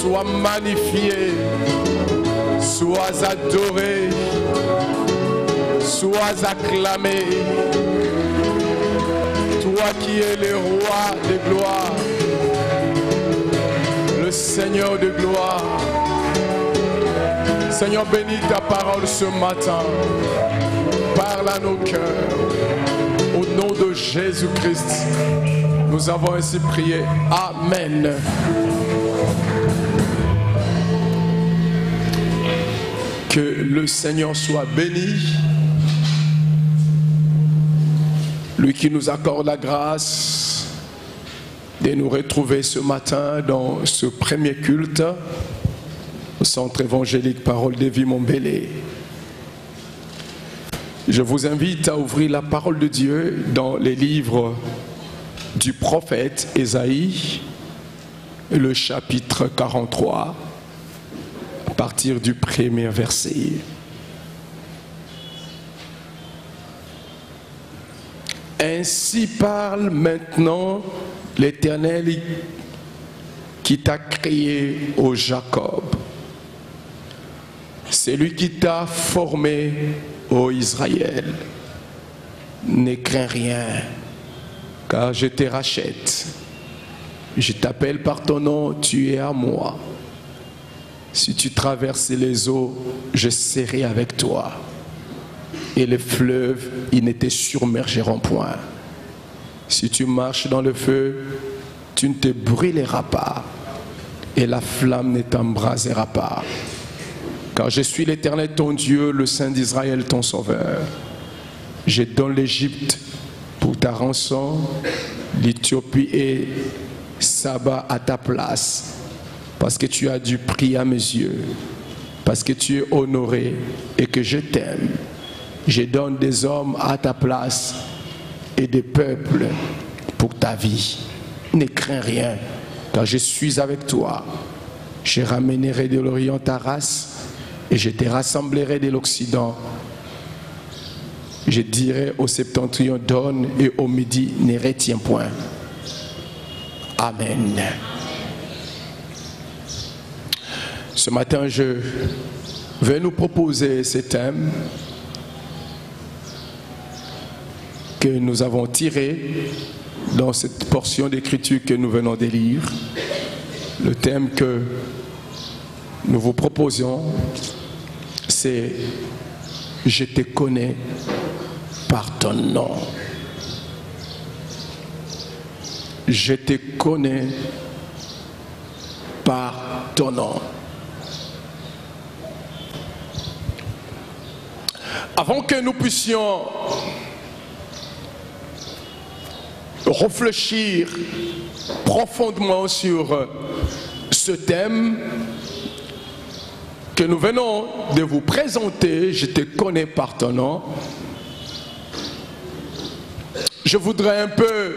sois magnifié, sois adoré, sois acclamé. Toi qui es le roi de gloire, le Seigneur de gloire. Seigneur, bénis ta parole ce matin. Parle à nos cœurs. Au nom de Jésus-Christ, nous avons ainsi prié. Amen. Que le Seigneur soit béni. Lui qui nous accorde la grâce de nous retrouver ce matin dans ce premier culte au centre évangélique Parole de Vie Montbéliard. Je vous invite à ouvrir la parole de Dieu dans les livres du prophète Ésaïe, le chapitre 43, à partir du premier verset. Ainsi parle maintenant l'Éternel qui t'a créé, ô Jacob. C'est lui qui t'a formé, ô Israël. Ne crains rien, car je te rachète. Je t'appelle par ton nom, tu es à moi. Si tu traverses les eaux, je serai avec toi. Et les fleuves, ils ne te submergeront point. Si tu marches dans le feu, tu ne te brûleras pas, et la flamme ne t'embrasera pas. Car je suis l'Éternel ton Dieu, le Saint d'Israël ton Sauveur. Je donne l'Égypte pour ta rançon, l'Éthiopie et Saba à ta place, parce que tu as du prix à mes yeux, parce que tu es honoré et que je t'aime. Je donne des hommes à ta place et des peuples pour ta vie. Ne crains rien, car je suis avec toi. Je ramènerai de l'Orient ta race et je te rassemblerai de l'Occident. Je dirai au septentrion donne et au midi ne retiens point. Amen. Ce matin, je vais nous proposer ce thème que nous avons tiré dans cette portion d'écriture que nous venons de lire. Le thème que nous vous proposons, c'est « Je te connais par ton nom ». Je te connais par ton nom. Avant que nous puissions réfléchir profondément sur ce thème que nous venons de vous présenter, je te connais par ton nom, je voudrais un peu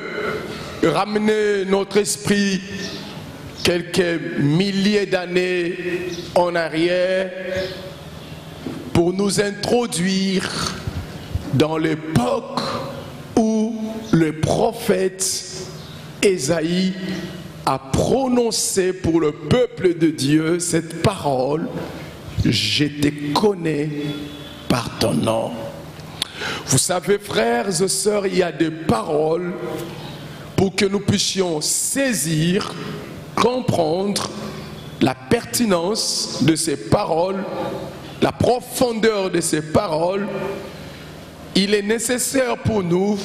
ramener notre esprit quelques milliers d'années en arrière pour nous introduire dans l'époque où le prophète Ésaïe a prononcé pour le peuple de Dieu cette parole « Je te connais par ton nom ». Vous savez, frères et sœurs, il y a des paroles pour que nous puissions saisir, comprendre la pertinence de ces paroles, la profondeur de ces paroles. Il est nécessaire pour nous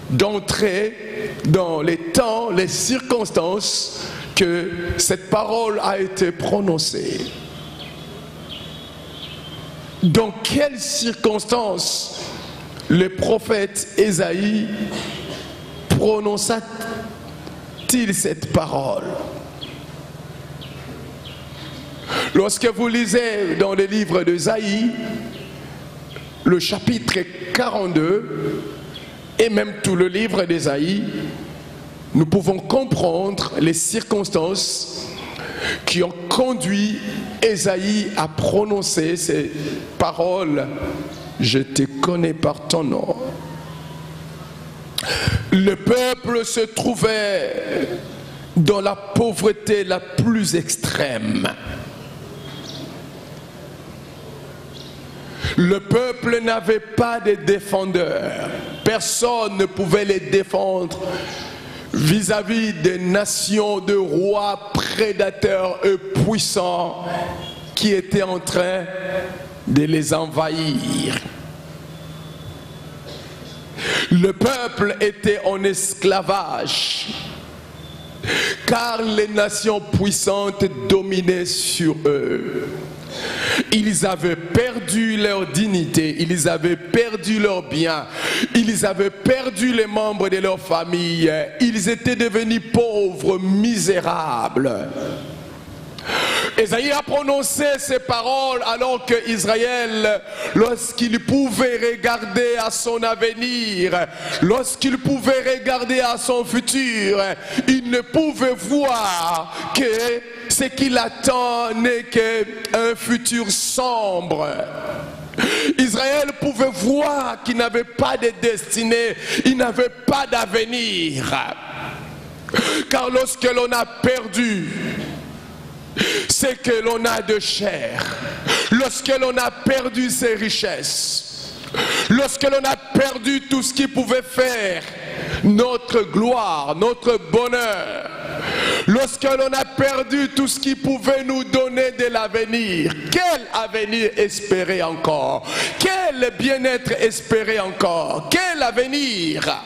d'entrer dans les temps, les circonstances que cette parole a été prononcée. Dans quelles circonstances le prophète Ésaïe prononça-t-il cette parole? Lorsque vous lisez dans le livre d'Ésaïe, le chapitre 42, et même tout le livre d'Ésaïe, nous pouvons comprendre les circonstances qui ont conduit Ésaïe à prononcer ces paroles « Je te connais par ton nom ». Le peuple se trouvait dans la pauvreté la plus extrême. Le peuple n'avait pas de défendeurs. Personne ne pouvait les défendre vis-à-vis des nations de rois prédateurs et puissants qui étaient en train de les envahir. Le peuple était en esclavage car les nations puissantes dominaient sur eux. Ils avaient perdu leur dignité, ils avaient perdu leurs biens, ils avaient perdu les membres de leur famille, ils étaient devenus pauvres, misérables. Ésaïe a prononcé ces paroles alors que Israël, lorsqu'il pouvait regarder à son avenir, lorsqu'il pouvait regarder à son futur, il ne pouvait voir que ce qu'il attend n'est qu'un futur sombre. Israël pouvait voir qu'il n'avait pas de destinée, il n'avait pas d'avenir. Car lorsque l'on a perdu ce que l'on a de cher, lorsque l'on a perdu ses richesses, lorsque l'on a perdu tout ce qui pouvait faire notre gloire, notre bonheur, lorsque l'on a perdu tout ce qui pouvait nous donner de l'avenir, quel avenir espérer encore? Quel bien-être espérer encore? Quel avenir?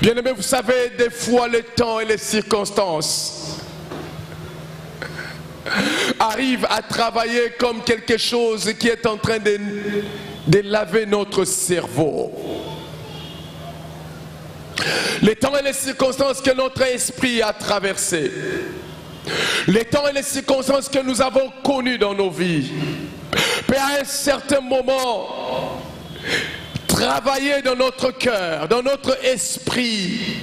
Bien-aimés, vous savez, des fois le temps et les circonstances arrivent à travailler comme quelque chose qui est en train de laver notre cerveau. Les temps et les circonstances que notre esprit a traversées, les temps et les circonstances que nous avons connues dans nos vies, peut à un certain moment travailler dans notre cœur, dans notre esprit,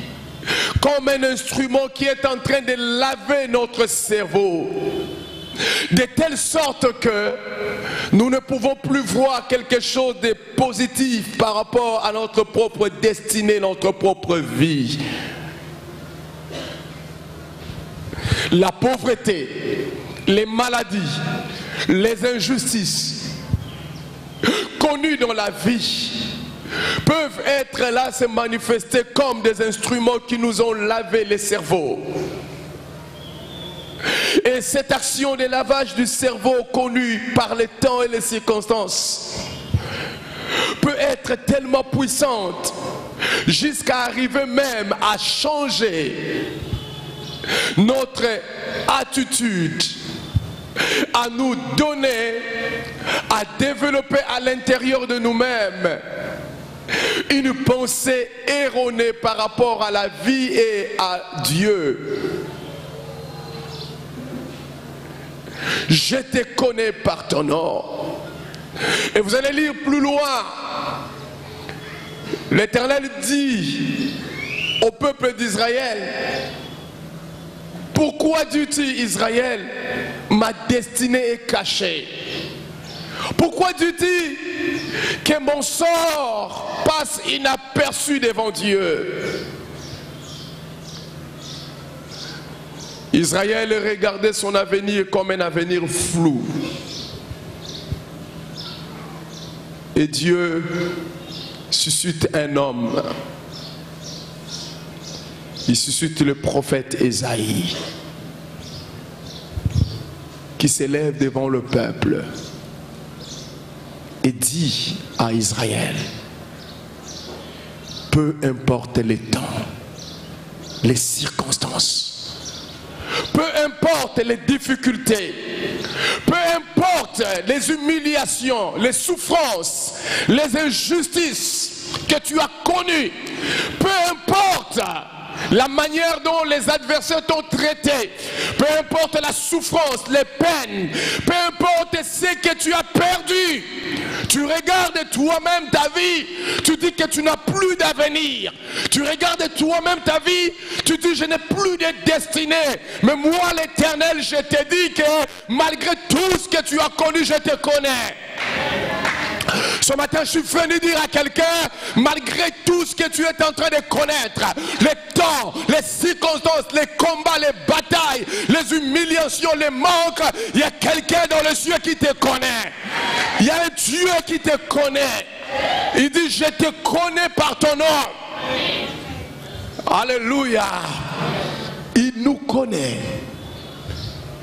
comme un instrument qui est en train de laver notre cerveau, de telle sorte que nous ne pouvons plus voir quelque chose de positif par rapport à notre propre destinée, notre propre vie. La pauvreté, les maladies, les injustices connues dans la vie peuvent être là, se manifester comme des instruments qui nous ont lavé les cerveaux. Et cette action de lavage du cerveau connue par les temps et les circonstances peut être tellement puissante jusqu'à arriver même à changer notre attitude, à nous donner, à développer à l'intérieur de nous-mêmes une pensée erronée par rapport à la vie et à Dieu. Je te connais par ton nom. Et vous allez lire plus loin. L'Éternel dit au peuple d'Israël: pourquoi dis-tu, Israël, ma destinée est cachée? Pourquoi dis-tu que mon sort passe inaperçu devant Dieu? Israël regardait son avenir comme un avenir flou. Et Dieu suscite un homme. Il suscite le prophète Ésaïe, qui s'élève devant le peuple et dit à Israël: peu importe les temps, les circonstances, peu importe les difficultés, peu importe les humiliations, les souffrances, les injustices que tu as connues, peu importe la manière dont les adversaires t'ont traité, peu importe la souffrance, les peines, peu importe ce que tu as perdu, tu regardes toi-même ta vie, tu dis que tu n'as plus d'avenir, tu regardes toi-même ta vie, tu dis je n'ai plus de destinée, mais moi l'Éternel, je te dis que malgré tout ce que tu as connu, je te connais. Ce matin, je suis venu dire à quelqu'un, malgré tout ce que tu es en train de connaître, les temps, les circonstances, les combats, les batailles, les humiliations, les manques, il y a quelqu'un dans les cieux qui te connaît. Il y a un Dieu qui te connaît. Il dit, je te connais par ton nom. Alléluia. Il nous connaît.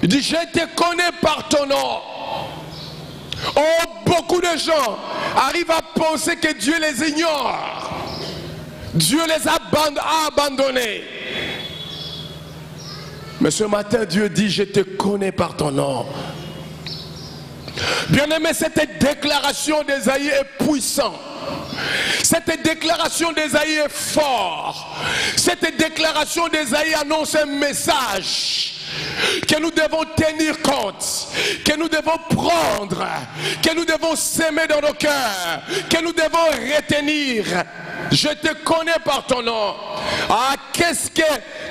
Il dit, je te connais par ton nom. Oh, beaucoup de gens arrivent à penser que Dieu les ignore. Dieu les a abandonnés. Mais ce matin, Dieu dit, je te connais par ton nom. Bien-aimé, cette déclaration d'Ésaïe est puissante. Cette déclaration d'Ésaïe est forte. Cette déclaration d'Ésaïe annonce un message que nous devons tenir compte, que nous devons prendre, que nous devons s'aimer dans nos cœurs, que nous devons retenir. Je te connais par ton nom. Ah, qu'est-ce que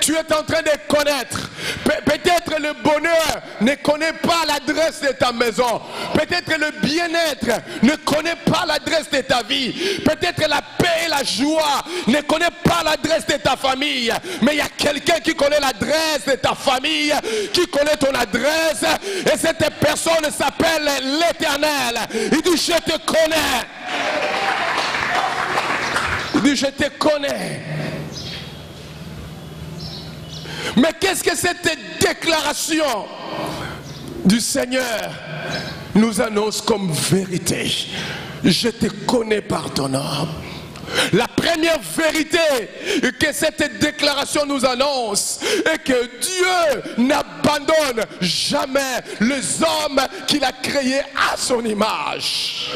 tu es en train de connaître? Peut-être le bonheur ne connaît pas l'adresse de ta maison. Peut-être le bien-être ne connaît pas l'adresse de ta vie. Peut-être la paix et la joie ne connaît pas l'adresse de ta famille. Mais il y a quelqu'un qui connaît l'adresse de ta famille, qui connaît ton adresse. Et cette personne s'appelle l'Éternel. Il dit, je te connais. Il dit, je te connais. Mais qu'est-ce que cette déclaration du Seigneur nous annonce comme vérité? Je te connais par ton nom. La première vérité que cette déclaration nous annonce est que Dieu n'abandonne jamais les hommes qu'il a créés à son image.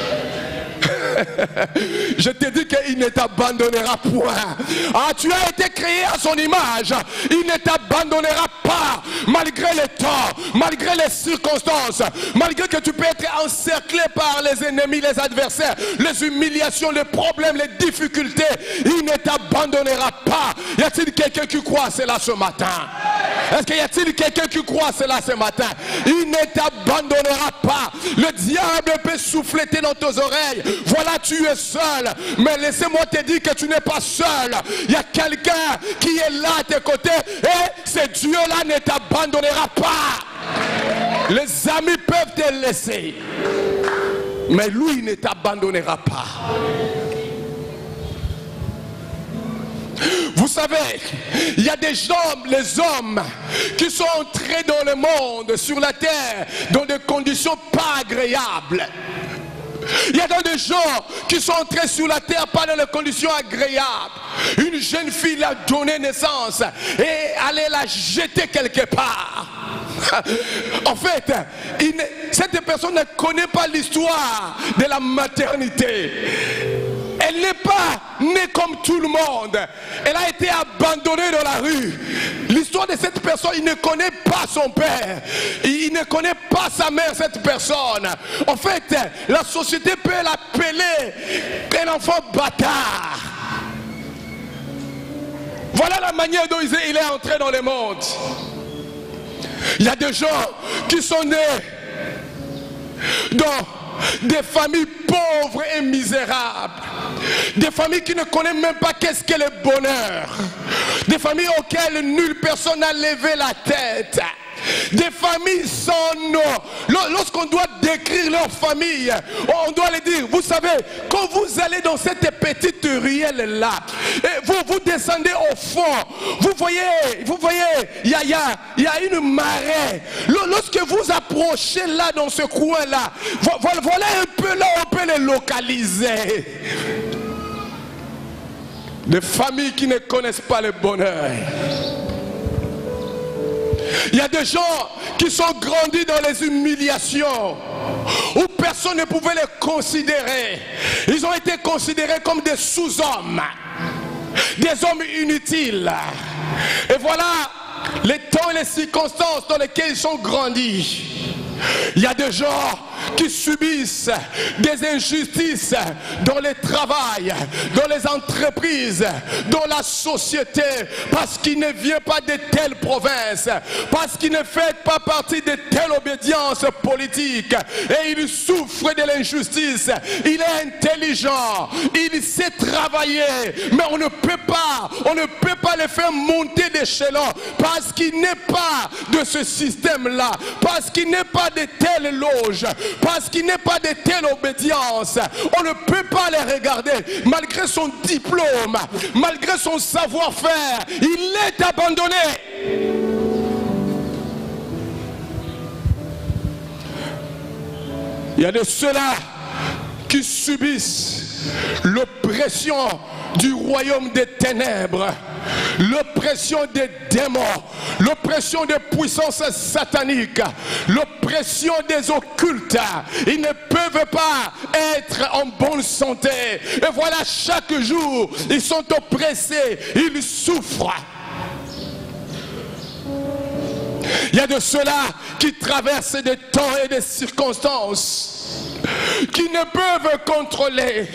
Je te dis qu'il ne t'abandonnera point. Ah, tu as été créé à son image. Il ne t'abandonnera pas malgré les temps, malgré les circonstances, malgré que tu peux être encerclé par les ennemis, les adversaires, les humiliations, les problèmes, les difficultés. Il ne t'abandonnera pas. Y a-t-il quelqu'un qui croit cela ce matin? Est-ce qu'il y a-t-il quelqu'un qui croit cela ce matin? Il ne t'abandonnera pas. Le diable peut souffleter dans tes oreilles. Voilà, tu es seul. Mais laissez-moi te dire que tu n'es pas seul. Il y a quelqu'un qui est là à tes côtés. Et ce Dieu-là ne t'abandonnera pas. Les amis peuvent te laisser. Mais lui ne t'abandonnera pas. Vous savez, il y a des gens, les hommes, qui sont entrés dans le monde, sur la terre, dans des conditions pas agréables. Il y a des gens qui sont entrés sur la terre pas dans des conditions agréables. Une jeune fille a donné naissance et allait la jeter quelque part. En fait, cette personne ne connaît pas l'histoire de la maternité. Elle n'est pas née comme tout le monde. Elle a été abandonnée dans la rue. L'histoire de cette personne, il ne connaît pas son père. Il ne connaît pas sa mère, cette personne. En fait, la société peut l'appeler un enfant bâtard. Voilà la manière dont il est entré dans le monde. Il y a des gens qui sont nés dans des familles pauvres et misérables, des familles qui ne connaissent même pas qu'est-ce qu'est le bonheur, des familles auxquelles nulle personne n'a levé la tête, des familles sans nom. Lorsqu'on doit décrire leur famille, on doit les dire, vous savez, quand vous allez dans cette petite ruelle là, vous descendez au fond, vous voyez, il y a une marée. Lorsque vous approchez là dans ce coin là, voilà un peu là on peut les localiser. Des familles qui ne connaissent pas le bonheur. Il y a des gens qui sont grandis dans les humiliations où personne ne pouvait les considérer. Ils ont été considérés comme des sous-hommes, des hommes inutiles. Et voilà les temps et les circonstances dans lesquels ils sont grandis. Il y a des gens qui subissent des injustices dans le travail, dans les entreprises, dans la société, parce qu'il ne vient pas de telle province, parce qu'il ne fait pas partie de telle obédience politique, et il souffre de l'injustice. Il est intelligent, il sait travailler, mais on ne peut pas le faire monter d'échelon, parce qu'il n'est pas de ce système-là, parce qu'il n'est pas de telle loge, parce qu'il n'est pas de telle obédience. On ne peut pas les regarder, malgré son diplôme, malgré son savoir-faire, il est abandonné. Il y a de ceux-là qui subissent l'oppression du royaume des ténèbres, l'oppression des démons, l'oppression des puissances sataniques, l'oppression des occultes. Ils ne peuvent pas être en bonne santé. Et voilà, chaque jour, ils sont oppressés, ils souffrent. Il y a de ceux-là qui traversent des temps et des circonstances qui ne peuvent contrôler.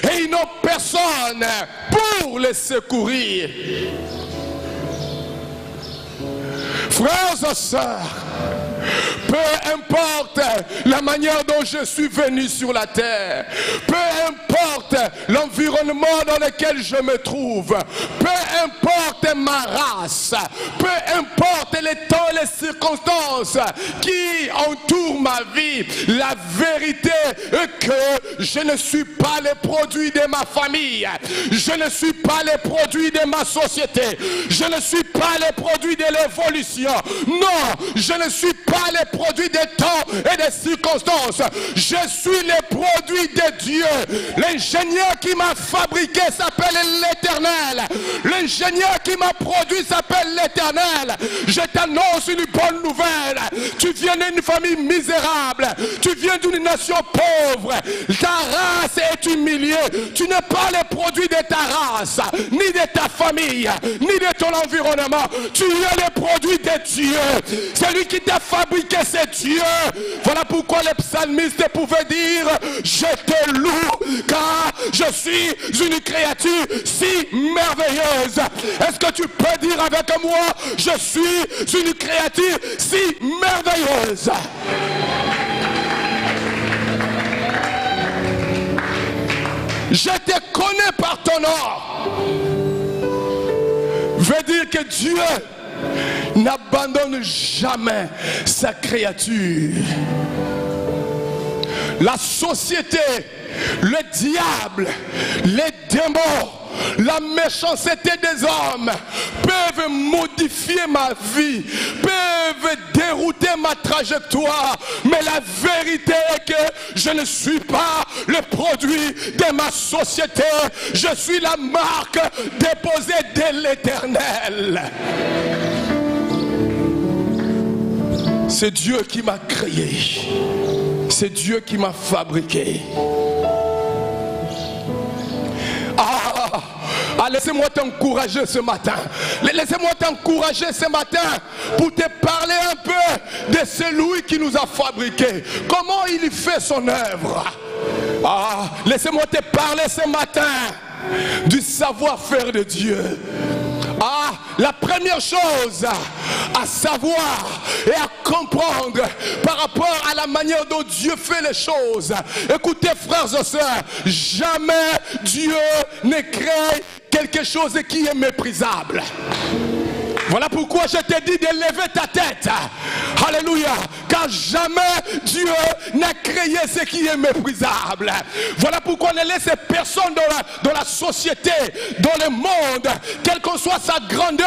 Et ils n'ont personne pour les secourir. Frères et sœurs, peu importe la manière dont je suis venu sur la terre, peu importe l'environnement dans lequel je me trouve, peu importe ma race, peu importe les temps et les circonstances qui entourent ma vie, la vérité est que je ne suis pas le produit de ma famille, je ne suis pas le produit de ma société, je ne suis pas le produit de l'évolution. Non, je ne suis pas le produit des temps et des circonstances. Je suis le produit de Dieu. L'ingénieur qui m'a fabriqué s'appelle l'Éternel. L'ingénieur qui m'a produit s'appelle l'Éternel. Je t'annonce une bonne nouvelle. Tu viens d'une famille misérable. Tu viens d'une nation pauvre. Ta race est humiliée. Tu n'es pas le produit de ta race, ni de ta famille, ni de ton environnement. Tu es le produit de Dieu. Celui qui t'a fabriqué, c'est Dieu. Voilà pourquoi les psalmistes pouvaient dire: je te loue car je suis une créature si merveilleuse. Est-ce que tu peux dire avec moi: je suis une créature si merveilleuse? Je te connais par ton nom. Veut dire que Dieu n'abandonne jamais sa créature. La société, le diable, les démons, la méchanceté des hommes peuvent modifier ma vie, peuvent dérouter ma trajectoire, mais la vérité est que je ne suis pas le produit de ma société, je suis la marque déposée de l'Éternel. C'est Dieu qui m'a créé, c'est Dieu qui m'a fabriqué. Laissez-moi t'encourager ce matin. Laissez-moi t'encourager ce matin pour te parler un peu de celui qui nous a fabriqués. Comment il fait son œuvre. Laissez-moi te parler ce matin du savoir-faire de Dieu. La première chose à savoir et à comprendre par rapport à la manière dont Dieu fait les choses. Écoutez, frères et sœurs, jamais Dieu ne crée quelque chose qui est méprisable. Voilà pourquoi je te dis de lever ta tête. Alléluia. Car jamais Dieu n'a créé ce qui est méprisable. Voilà pourquoi ne laisse personne dans la société, dans le monde, quelle que soit sa grandeur,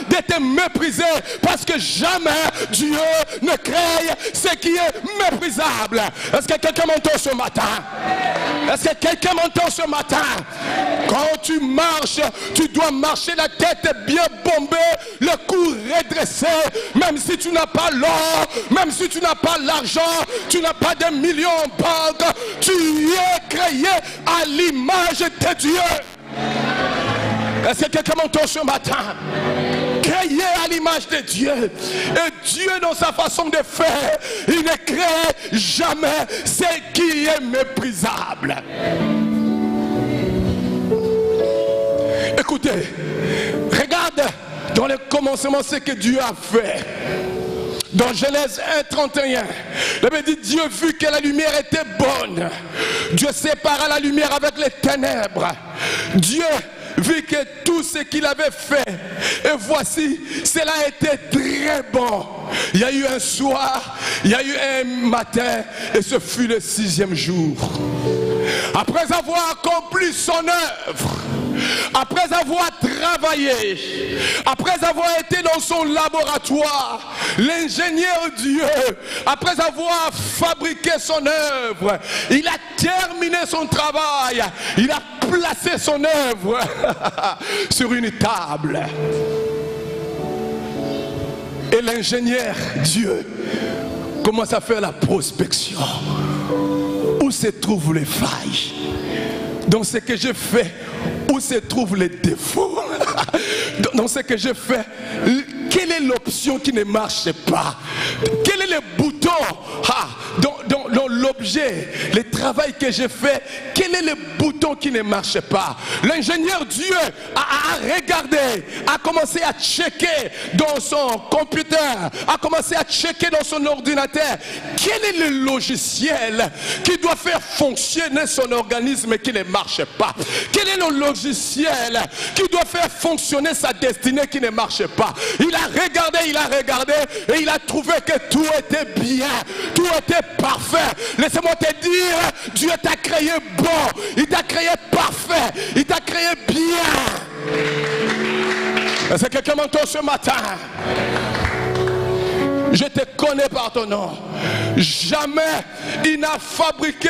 d'être méprisé. Parce que jamais Dieu ne crée ce qui est méprisable. Est-ce que quelqu'un m'entend ce matin? Est-ce que quelqu'un m'entend ce matin? Quand tu marches, tu dois marcher la tête bien bombée, le cou redressé, même si tu n'as pas l'or, même si tu n'as pas l'argent, tu n'as pas de millions en banque, tu es créé à l'image de Dieu. Est-ce que quelqu'un m'entend ce matin? Quel créé à l'image de Dieu. Et Dieu, dans sa façon de faire, il ne crée jamais ce qui est méprisable. Écoutez, regarde dans le commencement ce que Dieu a fait. Dans Genèse 1:31, la Bible dit, Dieu vit que la lumière était bonne. Dieu sépara la lumière avec les ténèbres. Dieu vit que tout ce qu'il avait fait, et voici, cela était très bon. Il y a eu un soir, il y a eu un matin, et ce fut le 6e jour. Après avoir accompli son œuvre, après avoir travaillé, après avoir été dans son laboratoire, l'ingénieur Dieu, après avoir fabriqué son œuvre, il a terminé son travail, il a placé son œuvre sur une table. Et l'ingénieur Dieu commence à faire la prospection. Où se trouvent les failles dans ce que j'ai fait? Où se trouvent les défauts dans ce que j'ai fait? Quelle est l'option qui ne marche pas? Quel est le bouton dans l'objet, le travail que j'ai fait? Quel est le bouton qui ne marche pas? L'ingénieur Dieu a regardé, a commencé à checker dans son computer, a commencé à checker dans son ordinateur. Quel est le logiciel qui doit faire fonctionner son organisme et qui ne marche pas? Quel est le logiciel qui doit faire fonctionner sa destinée qui ne marche pas? Il a regardé et il a trouvé que tout était bien, tout était parfait. Laissez-moi te dire, Dieu t'a créé bon, il t'a créé parfait, il t'a créé bien. Est-ce que quelqu'un m'entend ce matin? Je te connais par ton nom. Jamais il n'a fabriqué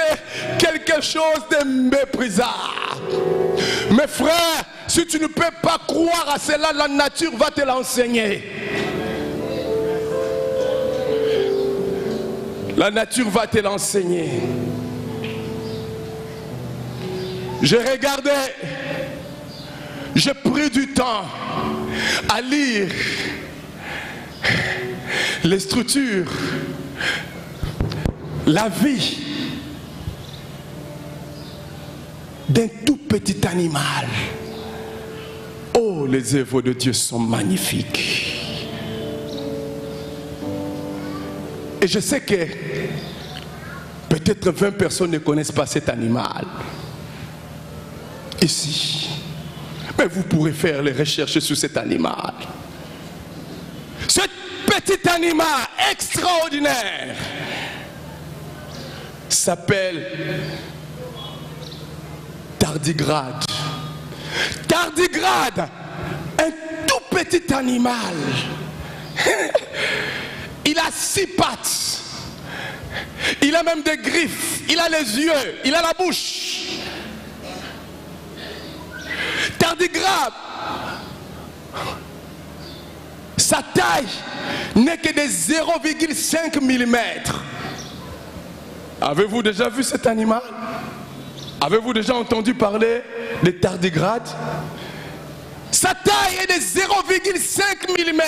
quelque chose de méprisable. Mes frères, si tu ne peux pas croire à cela, la nature va te l'enseigner. La nature va te l'enseigner. J'ai regardé, j'ai pris du temps à lire les structures, la vie d'un tout petit animal. Oh, les œuvres de Dieu sont magnifiques. Et je sais que peut-être 20 personnes ne connaissent pas cet animal ici. Mais vous pourrez faire les recherches sur cet animal. Ce petit animal extraordinaire s'appelle tardigrade. Tardigrade, un tout petit animal. Il a 6 pattes. Il a même des griffes. Il a les yeux. Il a la bouche. Tardigrade, sa taille n'est que de 0,5 mm. Avez-vous déjà vu cet animal? Avez-vous déjà entendu parler des tardigrades? Sa taille est de 0,5 mm.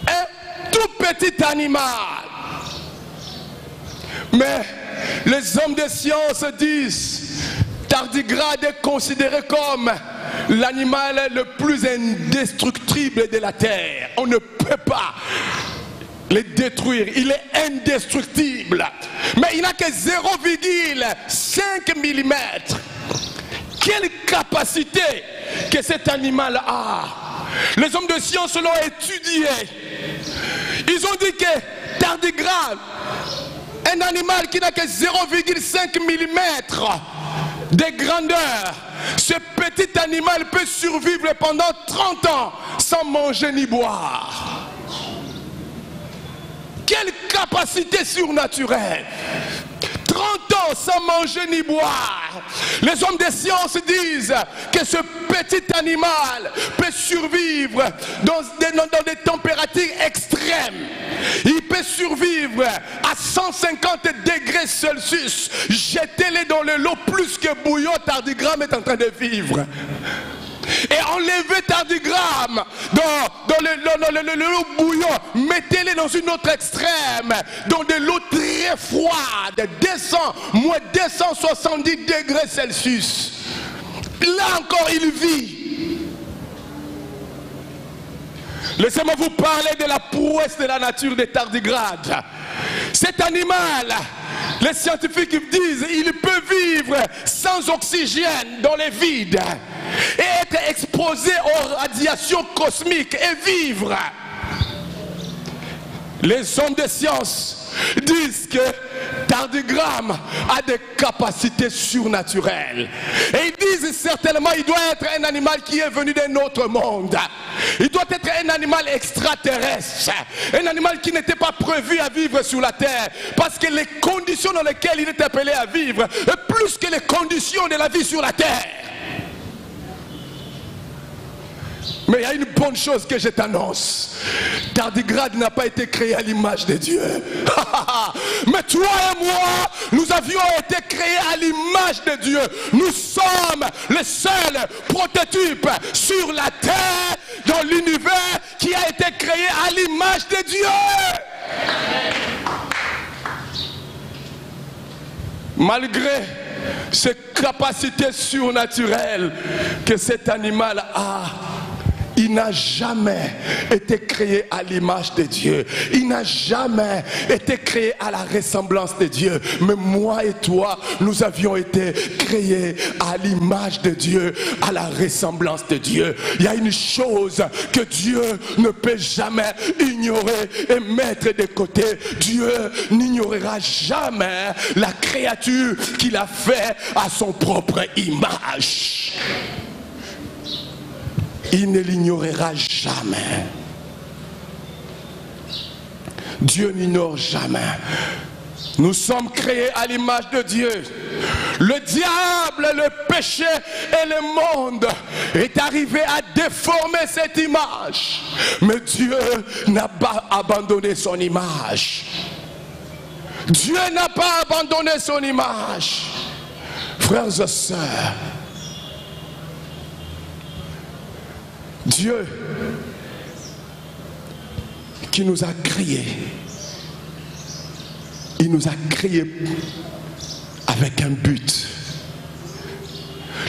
Un tout petit animal. Mais les hommes de science disent tardigrade est considéré comme l'animal le plus indestructible de la terre. On ne peut pas le détruire. Il est indestructible. Mais il n'a que 0,5 mm. Quelle capacité que cet animal a. Les hommes de science l'ont étudié. Ils ont dit que tardigrade, un animal qui n'a que 0,5 mm de grandeur, ce petit animal peut survivre pendant 30 ans sans manger ni boire. Quelle capacité surnaturelle! 30 ans sans manger ni boire. Les hommes des sciences disent que ce petit animal peut survivre dans des températures extrêmes. Il peut survivre à 150 degrés Celsius. Jetez-les dans le lot plus que bouillon, tardigrade est en train de vivre. Et enlevez tardigramme dans le bouillon. Mettez-les dans une autre extrême, dans de l'eau très froide, moins 270 degrés Celsius. Là encore, il vit. Laissez-moi vous parler de la prouesse de la nature des tardigrades. Cet animal, les scientifiques disent, il peut vivre sans oxygène dans les vides et être exposé aux radiations cosmiques et vivre. Les hommes de science disent que tardigramme a des capacités surnaturelles. Et ils disent certainement qu'il doit être un animal qui est venu d'un autre monde. Il doit être un animal extraterrestre. Un animal qui n'était pas prévu à vivre sur la terre. Parce que les conditions dans lesquelles il est appelé à vivre est plus que les conditions de la vie sur la terre. Mais il y a une bonne chose que je t'annonce. Tardigrade n'a pas été créé à l'image de Dieu. Mais toi et moi, nous avions été créés à l'image de Dieu. Nous sommes les seuls prototypes sur la terre, dans l'univers, qui a été créé à l'image de Dieu. Malgré ces capacités surnaturelles que cet animal a, il n'a jamais été créé à l'image de Dieu. Il n'a jamais été créé à la ressemblance de Dieu. Mais moi et toi, nous avions été créés à l'image de Dieu, à la ressemblance de Dieu. Il y a une chose que Dieu ne peut jamais ignorer et mettre de côté. Dieu n'ignorera jamais la créature qu'il a fait à son propre image. Il ne l'ignorera jamais. Dieu n'ignore jamais. Nous sommes créés à l'image de Dieu. Le diable, le péché et le monde est arrivé à déformer cette image. Mais Dieu n'a pas abandonné son image. Dieu n'a pas abandonné son image. Frères et sœurs, Dieu qui nous a créés, il nous a créés avec un but.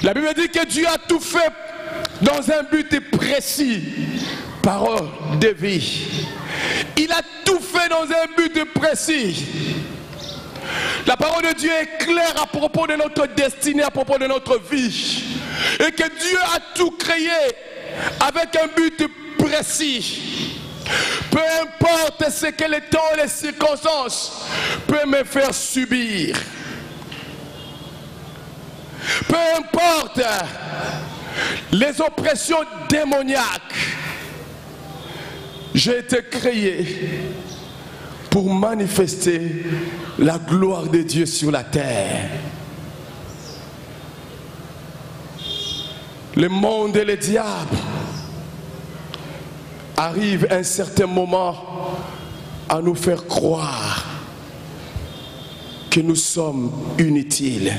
La Bible dit que Dieu a tout fait dans un but précis. Parole de vie. Il a tout fait dans un but précis. La parole de Dieu est claire à propos de notre destinée, à propos de notre vie. Et que Dieu a tout créé avec un but précis. Peu importe ce que le temps et les circonstances peuvent me faire subir. Peu importe les oppressions démoniaques. J'ai été créé pour manifester la gloire de Dieu sur la terre. Le monde et le diable arrivent à un certain moment à nous faire croire que nous sommes inutiles.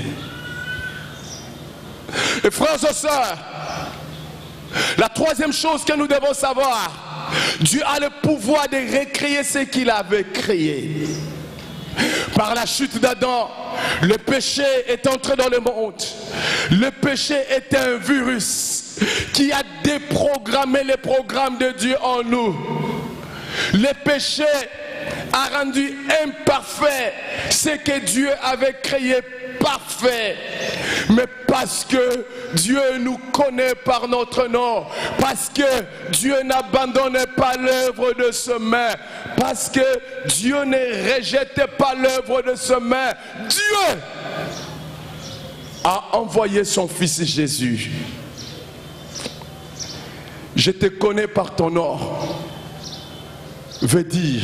Et frères et sœurs, la troisième chose que nous devons savoir, Dieu a le pouvoir de recréer ce qu'il avait créé. Par la chute d'Adam, le péché est entré dans le monde. Le péché est un virus qui a déprogrammé les programmes de Dieu en nous. Le péché a rendu imparfait ce que Dieu avait créé parfait. Mais parce que Dieu nous connaît par notre nom, parce que Dieu n'abandonne pas l'œuvre de ses mains, parce que Dieu ne rejette pas l'œuvre de ses mains, Dieu a envoyé son fils Jésus. Je te connais par ton nom veut dire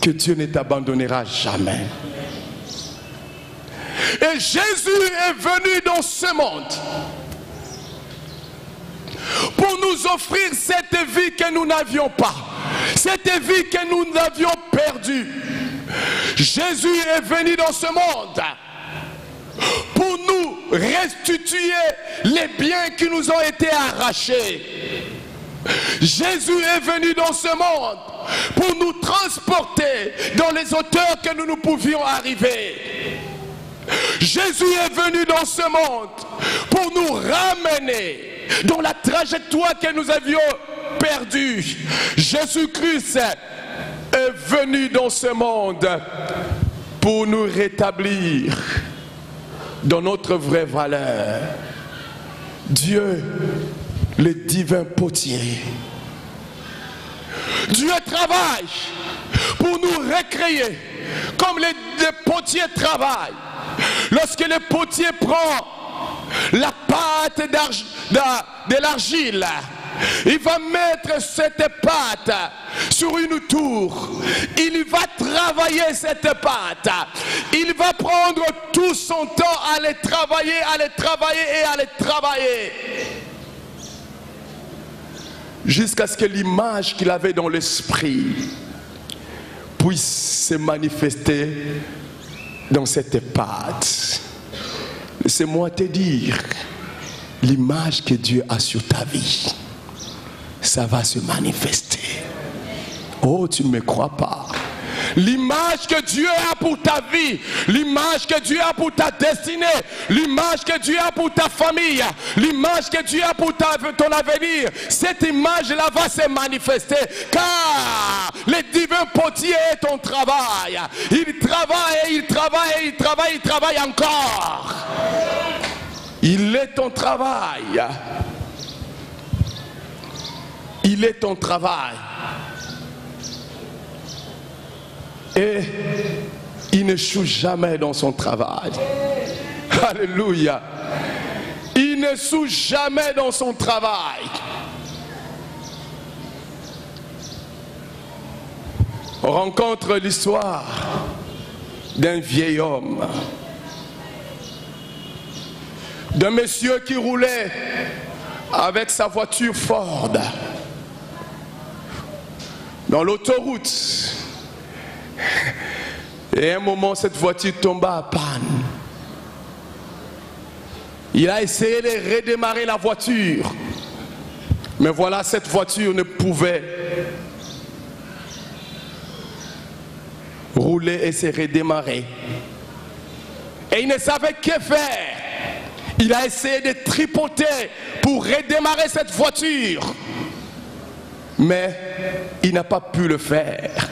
que Dieu ne t'abandonnera jamais. Et Jésus est venu dans ce monde pour nous offrir cette vie que nous n'avions pas, cette vie que nous avions perdue. Jésus est venu dans ce monde pour nous restituer les biens qui nous ont été arrachés. Jésus est venu dans ce monde pour nous transporter dans les hauteurs que nous ne pouvions arriver. Jésus est venu dans ce monde pour nous ramener dans la trajectoire que nous avions perdue. Jésus-Christ est venu dans ce monde pour nous rétablir dans notre vraie valeur. Dieu, le divin potier, Dieu travaille pour nous recréer comme les potiers travaillent. Lorsque le potier prend la pâte de l'argile, il va mettre cette pâte sur une tour. Il va travailler cette pâte. Il va prendre tout son temps à les travailler, à les travailler et à les travailler. Jusqu'à ce que l'image qu'il avait dans l'esprit puisse se manifester dans cette pâte. Laissez-moi te dire, l'image que Dieu a sur ta vie, ça va se manifester. Oh, tu ne me crois pas. L'image que Dieu a pour ta vie, l'image que Dieu a pour ta destinée, l'image que Dieu a pour ta famille, l'image que Dieu a pour ton avenir, cette image-là va se manifester, car le divin potier est ton travail. Il travaille et il travaille et il travaille, il travaille encore. Il est ton travail. Il est ton travail. Et il n'échoue jamais dans son travail. Alléluia. Il n'échoue jamais dans son travail. On rencontre l'histoire d'un vieil homme, d'un monsieur qui roulait avec sa voiture Ford dans l'autoroute. Et à un moment, cette voiture tomba à panne. Il a essayé de redémarrer la voiture. Mais voilà, cette voiture ne pouvait rouler et se redémarrer. Et il ne savait que faire. Il a essayé de tripoter pour redémarrer cette voiture. Mais il n'a pas pu le faire.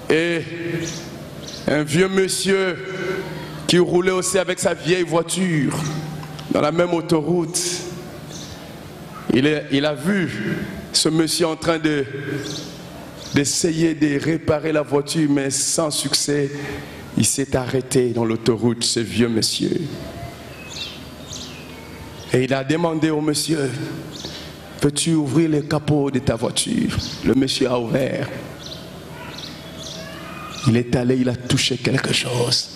Et un vieux monsieur qui roulait aussi avec sa vieille voiture dans la même autoroute, il a vu ce monsieur en train d'essayer de réparer la voiture, mais sans succès. Il s'est arrêté dans l'autoroute, ce vieux monsieur. Et il a demandé au monsieur, peux-tu ouvrir le capot de ta voiture? Le monsieur a ouvert. Il est allé, il a touché quelque chose.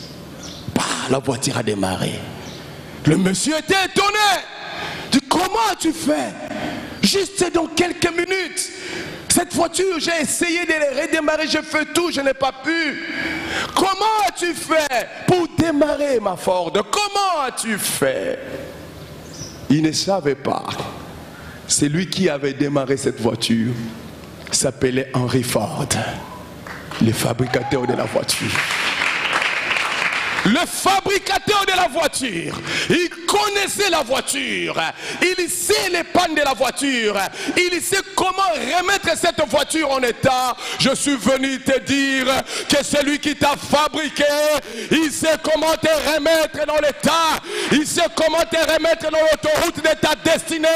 Bah, la voiture a démarré. Le monsieur était étonné. Il dit, comment tu fais? Juste dans quelques minutes. Cette voiture, j'ai essayé de la redémarrer, je fais tout, je n'ai pas pu. Comment as-tu fait pour démarrer ma Ford? Comment as-tu fait? Il ne savait pas. C'est lui qui avait démarré cette voiture. Il s'appelait Henry Ford, le fabricateur de la voiture. Le fabricateur de la voiture, il connaissait la voiture, il sait les pannes de la voiture, il sait comment remettre cette voiture en état. Je suis venu te dire que celui qui t'a fabriqué, il sait comment te remettre dans l'état, il sait comment te remettre dans l'autoroute de ta destinée,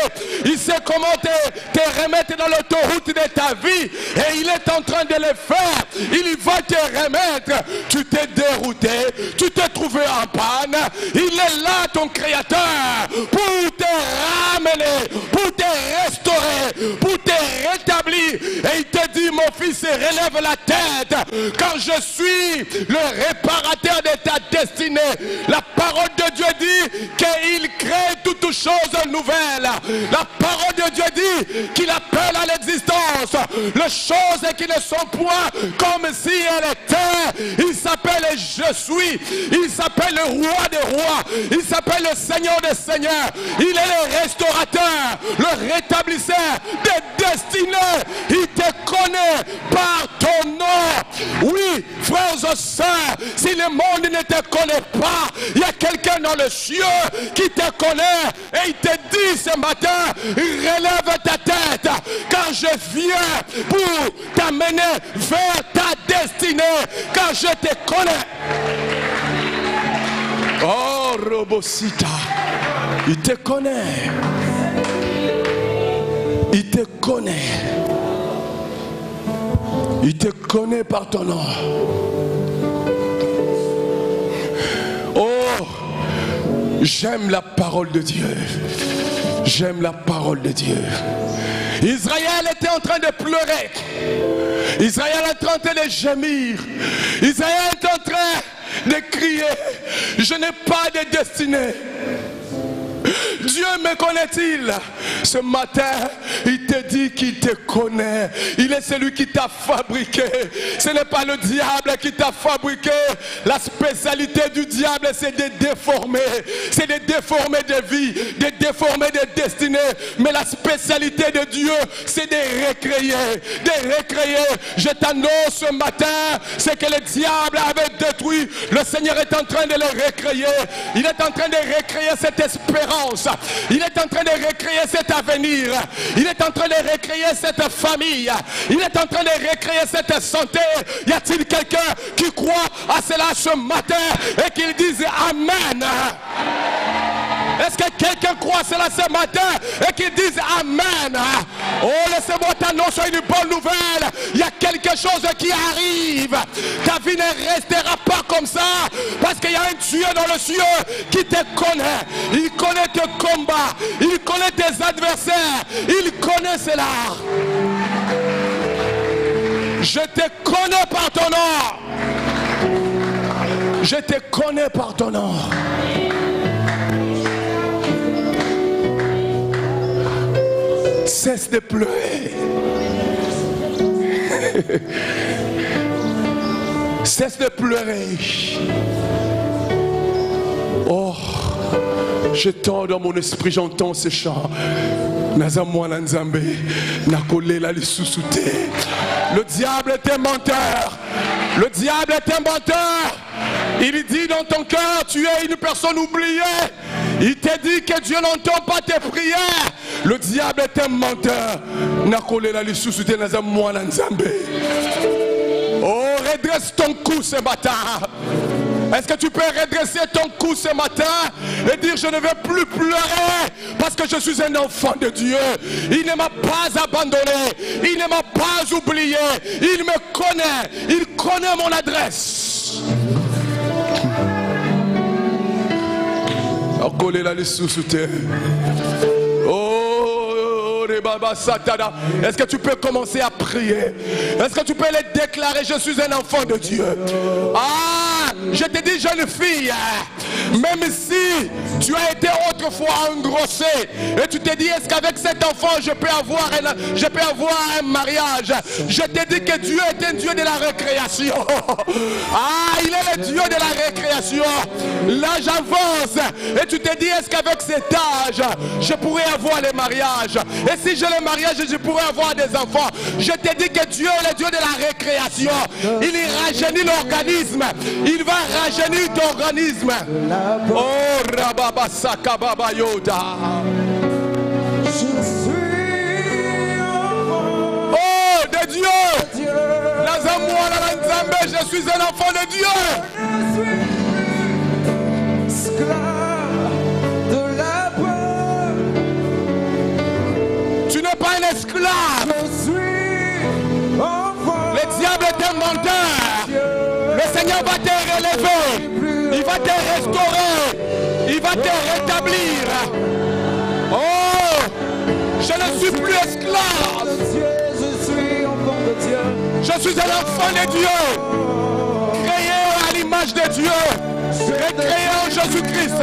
il sait comment te remettre dans l'autoroute de ta vie, et il est en train de le faire. Il va te remettre. Tu t'es dérouté, tu t'es trouvé en panne, il est là ton créateur pour te ramener, pour te restaurer, pour te rétablir. Et il te dit, mon fils, relève la tête, car je suis le réparateur de ta destinée. La parole de Dieu dit qu'il crée toutes toutes choses nouvelles. La parole de Dieu dit qu'il appelle à l'existence les choses qui ne sont point comme si elles étaient. Il s'appelle Je suis. Il s'appelle le roi des rois. Il s'appelle le Seigneur des seigneurs. Il est le restaurateur, le rétablisseur des destinées. Il te connaît par ton nom. Oui, frères et sœurs, si le monde ne te connaît pas, il y a quelqu'un dans le cieux qui te connaît et il te dit ce matin, relève ta tête car je viens pour t'amener vers ta destinée car je te connais. Oh Robosita, il te connaît. Il te connaît. Il te connaît par ton nom. Oh, j'aime la parole de Dieu. J'aime la parole de Dieu. Israël était en train de pleurer. Israël était en train de gémir. Israël était en train de crier. Je n'ai pas de destinée. Dieu me connaît-il? Ce matin, il te dit qu'il te connaît. Il est celui qui t'a fabriqué. Ce n'est pas le diable qui t'a fabriqué. La spécialité du diable, c'est de déformer. C'est de déformer des vies, de déformer des destinées. Mais la spécialité de Dieu, c'est de recréer. De recréer. Je t'annonce ce matin, c'est que le diable avait détruit. Le Seigneur est en train de le recréer. Il est en train de recréer cette espérance. Il est en train de recréer cet avenir. Il est en train de recréer cette famille. Il est en train de recréer cette santé. Y a-t-il quelqu'un qui croit à cela ce matin et qu'il dise Amen? Est-ce que quelqu'un croit à cela ce matin et qu'il dise Amen? Oh, laissez-moi t'annoncer une bonne nouvelle. Il y a quelque chose qui arrive. Ta vie ne restera pas comme ça. Parce qu'il y a un Dieu dans le cieux qui te connaît. Il connaît tes combats. Il connaît tes adversaires. Il connaît cela. Je te connais par ton nom. Je te connais par ton nom. Cesse de pleurer. Cesse de pleurer. Oh, je tends dans mon esprit, j'entends ce chant. Le diable est un menteur. Le diable est un menteur. Il dit dans ton cœur, tu es une personne oubliée. Il te dit que Dieu n'entend pas tes prières. Le diable est un menteur. Oh, redresse ton cou ce matin. Est-ce que tu peux redresser ton cou ce matin et dire je ne vais plus pleurer parce que je suis un enfant de Dieu. Il ne m'a pas abandonné. Il ne m'a pas oublié. Il me connaît. Il connaît mon adresse. Oh, est-ce que tu peux commencer à prier? Est-ce que tu peux les déclarer? Je suis un enfant de Dieu. Ah, je te dis jeune fille, même si tu as été autrefois engrossé et tu te dis est-ce qu'avec cet enfant je peux avoir un mariage, je te dis que Dieu est un Dieu de la récréation. Ah, il est le Dieu de la récréation. L'âge avance et tu te dis est-ce qu'avec cet âge je pourrais avoir le mariage, et si j'ai le mariage je pourrais avoir des enfants. Je te dis que Dieu est le Dieu de la récréation. Il rajeunit l'organisme. Il va rajeunir ton organisme. Oh Rababasaka Baba Yoda. Oh de Dieu. Je suis un enfant de Dieu. Tu n'es pas un esclave. Le diable est un menteur. Le Seigneur va te relever. Il va te restaurer. Il va te rétablir. Oh, je ne suis plus esclave. Je suis un enfant de Dieu. Créé à l'image de Dieu. Créé en Jésus-Christ.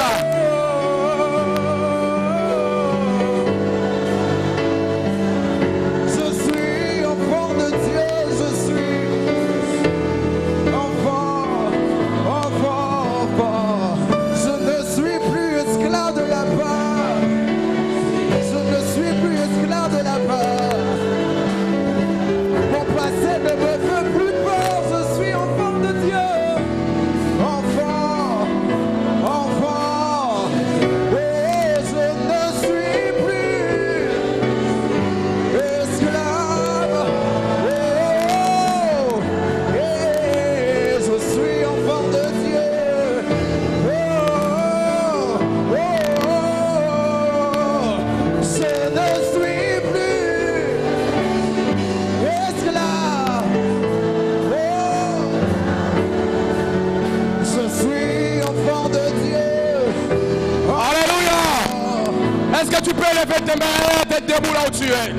lever tes mains, t'es debout là où tu es.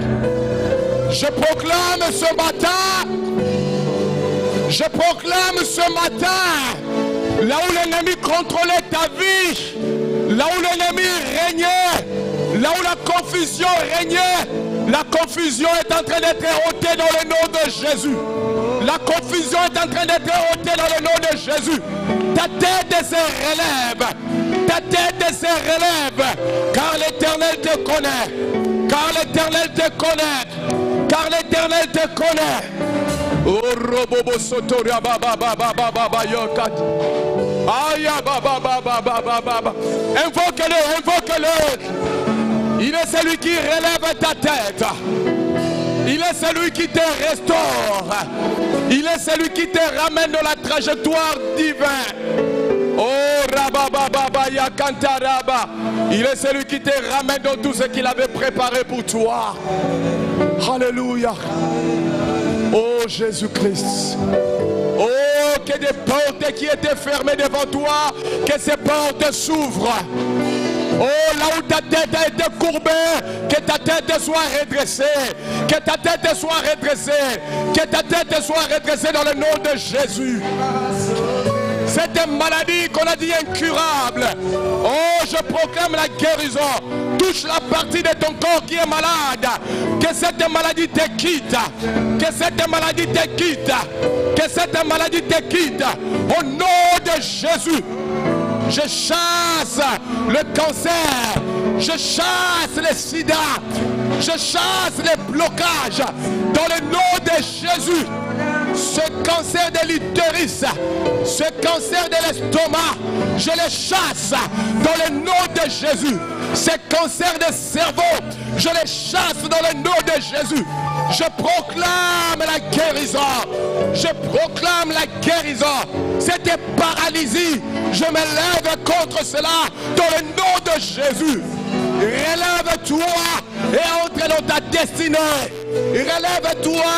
Je proclame ce matin, là où l'ennemi contrôlait ta vie, là où l'ennemi régnait, là où la confusion régnait, la confusion est en train d'être ôtée dans le nom de Jésus. La confusion est en train d'être ôtée dans le nom de Jésus. Ta tête se relève. Ta tête se relève. Car l'Éternel te connaît. Car l'Éternel te connaît. Car l'Éternel te connaît. Oh robobo sotoria baba baba baba yokat. Aya baba baba baba baba. Invoque-le, invoque-le. Il est celui qui relève ta tête. Il est celui qui te restaure. Il est celui qui te ramène dans la trajectoire divine. Oh rababa yakantaraba. Il est celui qui te ramène dans tout ce qu'il avait préparé pour toi. Alléluia. Oh Jésus-Christ. Oh, que des portes qui étaient fermées devant toi, que ces portes s'ouvrent. Oh, là où ta tête a été courbée, que ta tête soit redressée. Que ta tête soit redressée. Que ta tête soit redressée dans le nom de Jésus. Cette maladie qu'on a dit incurable. Oh, je proclame la guérison. Touche la partie de ton corps qui est malade. Que cette maladie te quitte. Que cette maladie te quitte. Que cette maladie te quitte. Au nom de Jésus. Je chasse le cancer. Je chasse le sida. Je chasse les blocages. Dans le nom de Jésus. Ce cancer de l'utérus, ce cancer de l'estomac, je le chasse dans le nom de Jésus. Ce cancer de cerveau, je le chasse dans le nom de Jésus. Je proclame la guérison. Je proclame la guérison. Cette paralysie, je me lève contre cela dans le nom de Jésus. Relève-toi et entre dans ta destinée. Relève-toi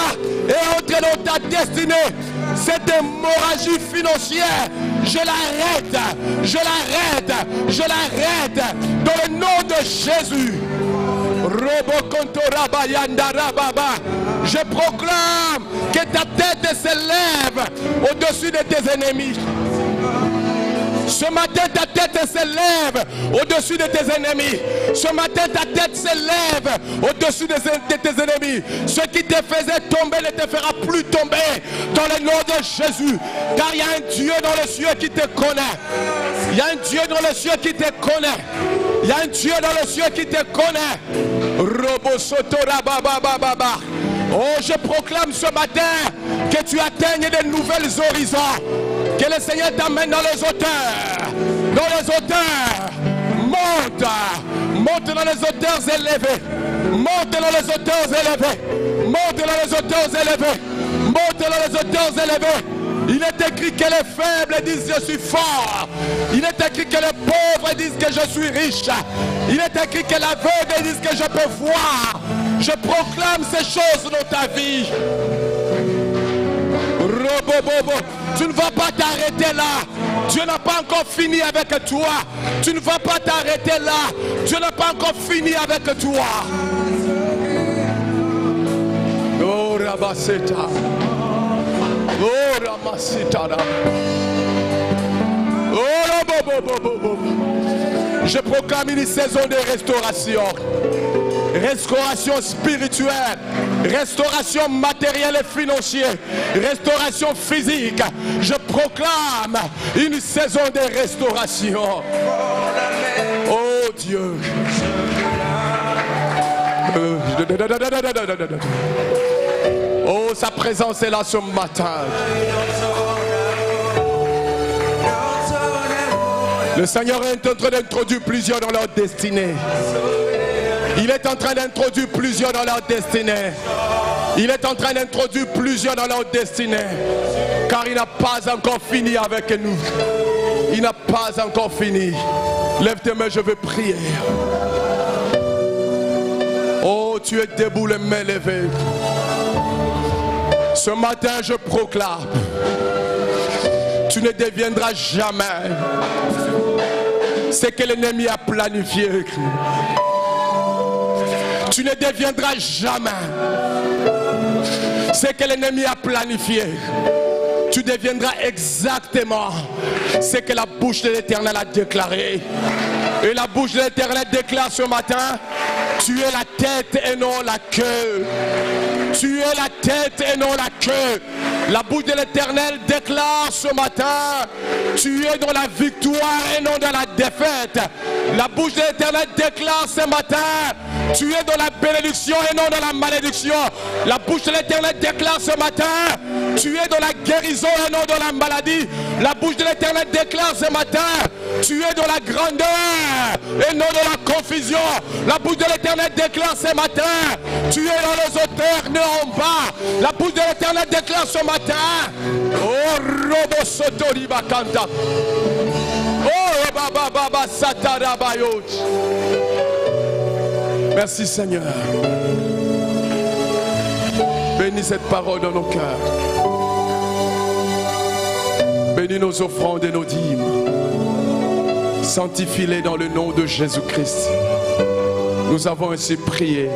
et entre dans ta destinée. Cette hémorragie financière, je l'arrête. Je l'arrête. Je l'arrête. Dans le nom de Jésus. Je proclame que ta tête se lève au-dessus de tes ennemis. Ce matin, ta tête se lève au-dessus de tes ennemis. Ce matin, ta tête se lève au-dessus de tes ennemis. Ce qui te faisait tomber ne te fera plus tomber dans le nom de Jésus. Car il y a un Dieu dans les cieux qui te connaît. Il y a un Dieu dans les cieux qui te connaît. Il y a un Dieu dans les cieux qui te connaît. Oh, je proclame ce matin que tu atteignes de nouvelles horizons. Que le Seigneur t'amène dans les hauteurs. Dans les hauteurs. Monte. Monte dans les hauteurs élevées. Monte dans les hauteurs élevées. Monte dans les hauteurs élevées. Monte dans les hauteurs élevées. Il est écrit que les faibles disent je suis fort. Il est écrit que les pauvres disent que je suis riche. Il est écrit que l'aveugle disent que je peux voir. Je proclame ces choses dans ta vie. Tu ne vas pas t'arrêter là. Dieu n'a pas encore fini avec toi. Tu ne vas pas t'arrêter là. Dieu n'a pas encore fini avec toi. Oh Rabaseta. Oh Ramasita. Oh Rabobobobobo. Je proclame une saison de restauration. Restauration spirituelle, restauration matérielle et financière, restauration physique. Je proclame une saison de restauration. Oh Dieu. Oh, sa présence est là ce matin. Le Seigneur est en train d'introduire plusieurs dans leur destinée. Il est en train d'introduire plusieurs dans leur destinée. Il est en train d'introduire plusieurs dans leur destinée. Car il n'a pas encore fini avec nous. Il n'a pas encore fini. Lève tes mains, je veux prier. Oh, tu es debout, les mains levées. Ce matin, je proclame. Tu ne deviendras jamais ce que l'ennemi a planifié. tu ne deviendras jamais ce que l'ennemi a planifié. Tu deviendras exactement ce que la bouche de l'Éternel a déclaré. Et la bouche de l'Éternel déclare ce matin, tu es la tête et non la queue. Tu es la tête et non la queue. La bouche de l'Éternel déclare ce matin, tu es dans la victoire et non dans la défaite. La bouche de l'Éternel déclare ce matin, tu es dans la bénédiction et non dans la malédiction. La bouche de l'Éternel déclare ce matin, tu es dans la guérison et non dans la maladie. La bouche de l'Éternel déclare ce matin, tu es dans la grandeur et non dans la confusion. La bouche de l'Éternel déclare ce matin, tu es dans les hauteurs, non en bas. La bouche de l'Éternel déclare ce matin, oh robo sotori bakanta, oh baba baba satara bayot. Merci Seigneur. Bénis cette parole dans nos cœurs. Bénis nos offrandes et nos dîmes. Sanctifie-les dans le nom de Jésus-Christ. Nous avons ainsi prié.